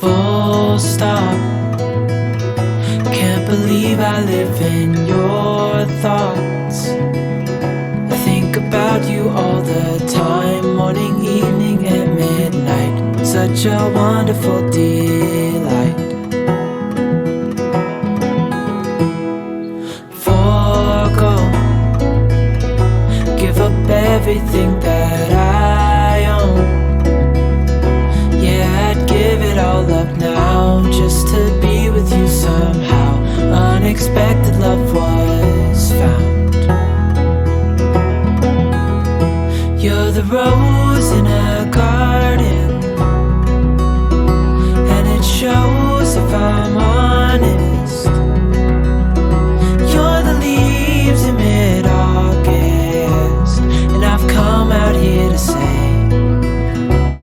full stop. Can't believe I live in your thoughts. I think about you all the time, morning, evening, and midnight. Such a wonderful delight. Forgo, give up everything that I